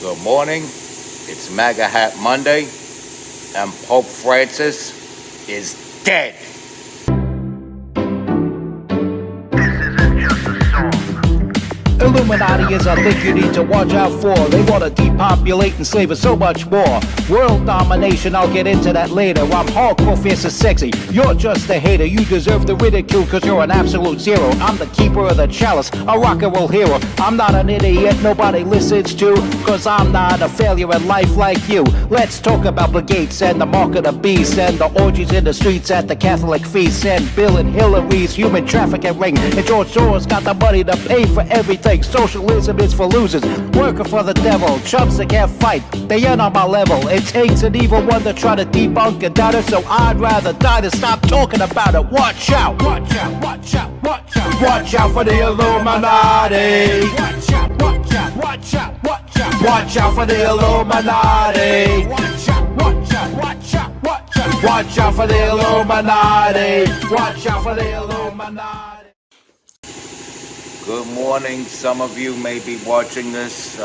Good morning. It's MAGA Hat Monday, and Pope Francis is dead. Illuminati is a thing you need to watch out for. They want to depopulate and slave us so much more. World domination, I'll get into that later. I'm hardcore, fierce and sexy. You're just a hater. You deserve the ridicule because you're an absolute zero. I'm the keeper of the chalice, a rock and roll hero. I'm not an idiot nobody listens to, because I'm not a failure in life like you. Let's talk about Bill Gates and the mark of the beast and the orgies in the streets at the Catholic feasts and Bill and Hillary's human trafficking ring. And George Soros got the money to pay for everything. Socialism is for losers, working for the devil. Chumps that can't fight, they ain't on my level. It takes an evil one to try to debunk and doubt it, so I'd rather die than stop talking about it. Watch out, watch out, watch out, watch out. Watch out for the Illuminati. Watch out, watch out, watch out, watch out. Watch out for the Illuminati. Watch out, watch out, watch out, watch out. Watch out for the Illuminati. Watch out for the Illuminati. Good morning. Some of you may be watching this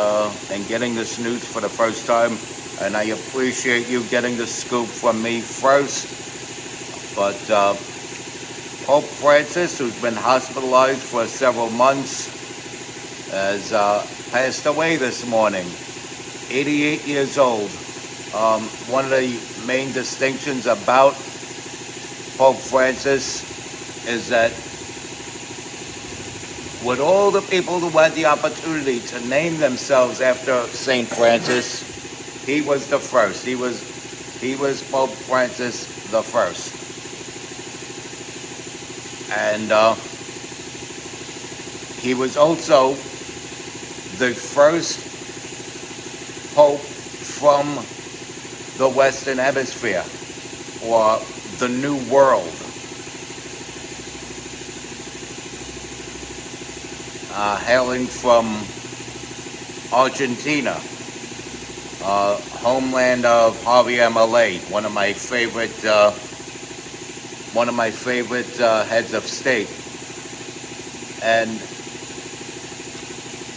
and getting this news for the first time, and I appreciate you getting the scoop from me first. But Pope Francis, who's been hospitalized for several months, has passed away this morning, 88 years old. One of the main distinctions about Pope Francis is that with all the people who had the opportunity to name themselves after St. Francis, he was the first. He was Pope Francis the first. And he was also the first Pope from the Western Hemisphere, or the New World. Hailing from Argentina, homeland of Javier Milei, one of my favorite heads of state. And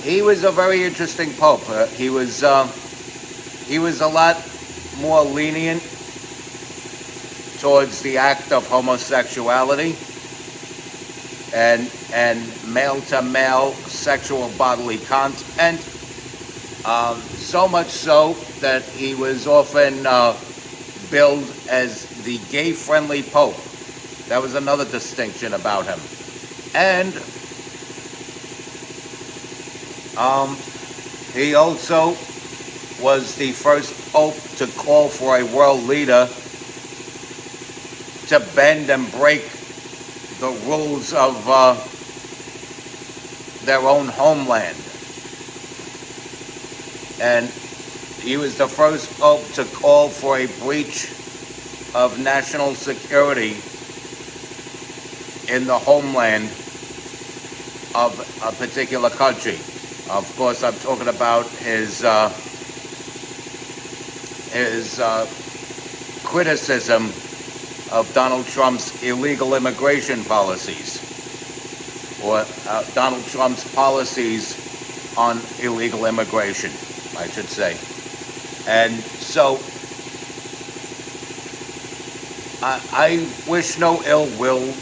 he was a very interesting pope. He was a lot more lenient towards the act of homosexuality and male-to-male sexual bodily content, so much so that he was often billed as the gay-friendly pope. That was another distinction about him. And he also was the first pope to call for a world leader to bend and break the rules of their own homeland. And he was the first pope to call for a breach of national security in the homeland of a particular country. Of course, I'm talking about his criticism of Donald Trump's illegal immigration policies, or Donald Trump's policies on illegal immigration, I should say. And so I wish no ill will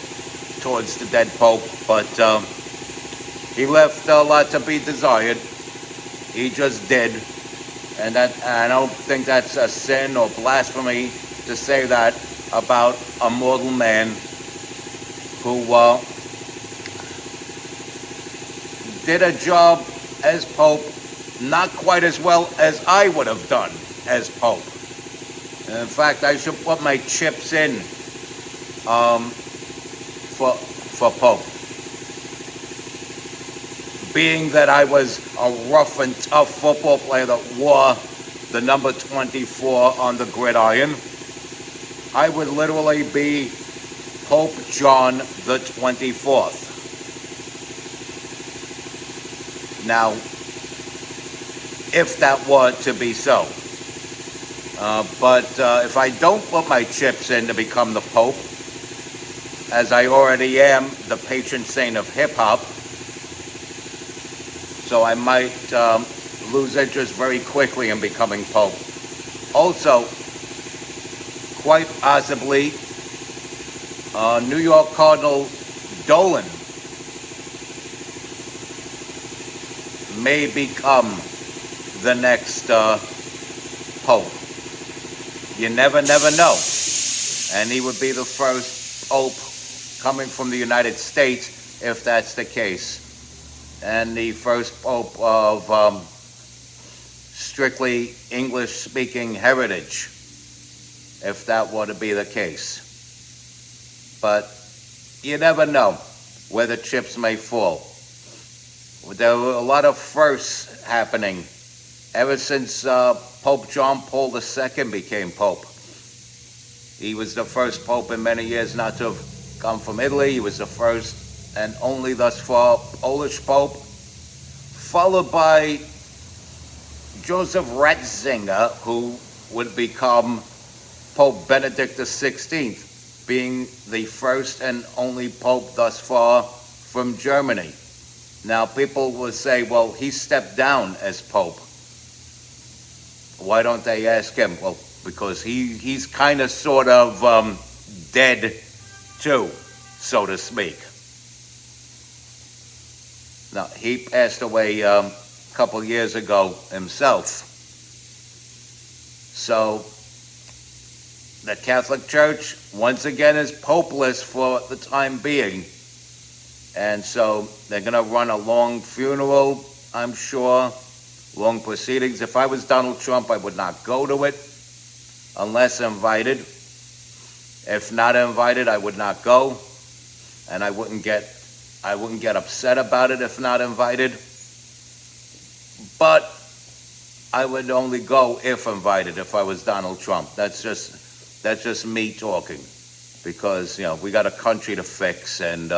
towards the dead Pope, but he left a lot to be desired. He just did. And I don't think that's a sin or blasphemy to say that about a mortal man who did a job as Pope not quite as well as I would have done as Pope. And in fact, I should put my chips in for Pope. Being that I was a rough and tough football player that wore the number 24 on the gridiron, I would literally be Pope John the 24th. Now, if that were to be so. But if I don't put my chips in to become the Pope, as I already am the patron saint of hip-hop, so I might lose interest very quickly in becoming Pope. Also, quite possibly, New York Cardinal Dolan may become the next Pope. You never know. And he would be the first Pope coming from the United States if that's the case. And the first Pope of strictly English-speaking heritage, if that were to be the case. But you never know where the chips may fall. There were a lot of firsts happening ever since Pope John Paul II became Pope. He was the first Pope in many years not to have come from Italy. He was the first and only thus far Polish Pope, followed by Joseph Ratzinger, who would become Pope Benedict XVI, being the first and only Pope thus far from Germany. Now, people will say, well, he stepped down as Pope. Why don't they ask him? Well, because he's kind of sort of dead too, so to speak. Now, he passed away a couple years ago himself. So, the Catholic Church, once again, is popeless for the time being. And so they're going to run a long funeral, I'm sure, long proceedings. If I was Donald Trump, I would not go to it unless invited. If not invited, I would not go, and I wouldn't get upset about it if not invited. But I would only go if invited if I was Donald Trump. That's just me talking, because we got a country to fix, and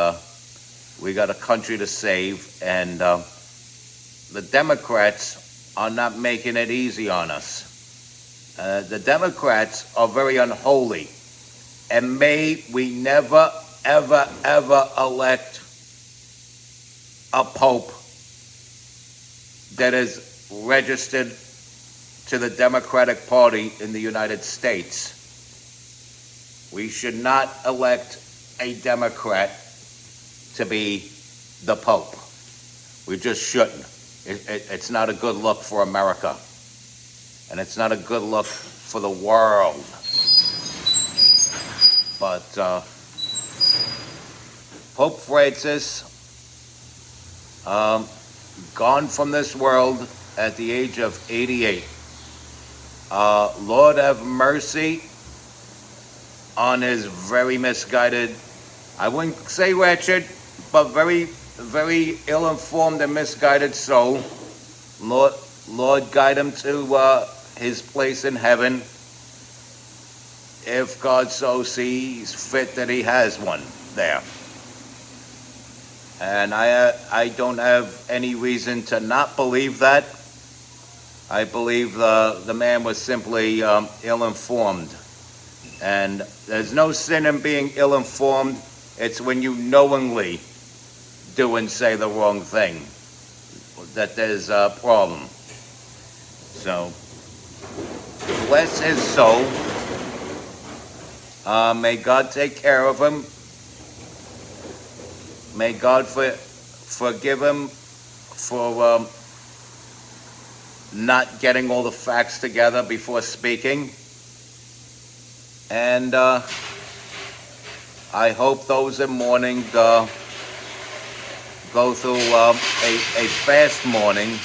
we got a country to save, and the Democrats are not making it easy on us. The Democrats are very unholy, and may we never, ever, ever elect a pope that is registered to the Democratic Party in the United States. We should not elect a Democrat to be the Pope. We just shouldn't. It's not a good look for America. And it's not a good look for the world. But Pope Francis, gone from this world at the age of 88. Lord have mercy on his very misguided, I wouldn't say wretched, but very, very ill-informed and misguided soul. Lord guide him to his place in heaven, if God so sees fit that he has one there. And I don't have any reason to not believe that. I believe the man was simply ill-informed. And there's no sin in being ill-informed. It's when you knowingly do and say the wrong thing that there's a problem. So, bless his soul. May God take care of him. May God forgive him for not getting all the facts together before speaking. And I hope those in mourning go through a fast mourning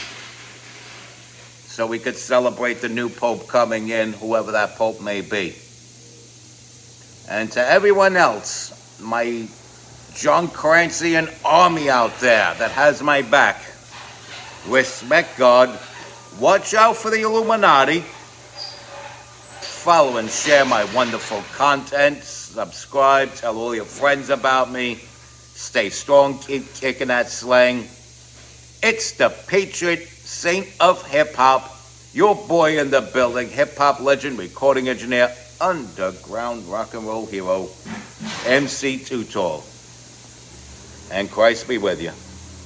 so we could celebrate the new Pope coming in, whoever that Pope may be. And to everyone else, my John Cranston army out there that has my back, respect God, watch out for the Illuminati, follow and share my wonderful content, subscribe, tell all your friends about me, stay strong, keep kicking that slang. It's the Patriot Saint of Hip Hop, your boy in the building, hip hop legend, recording engineer, underground rock and roll hero, MC Too Tall. And Christ be with you.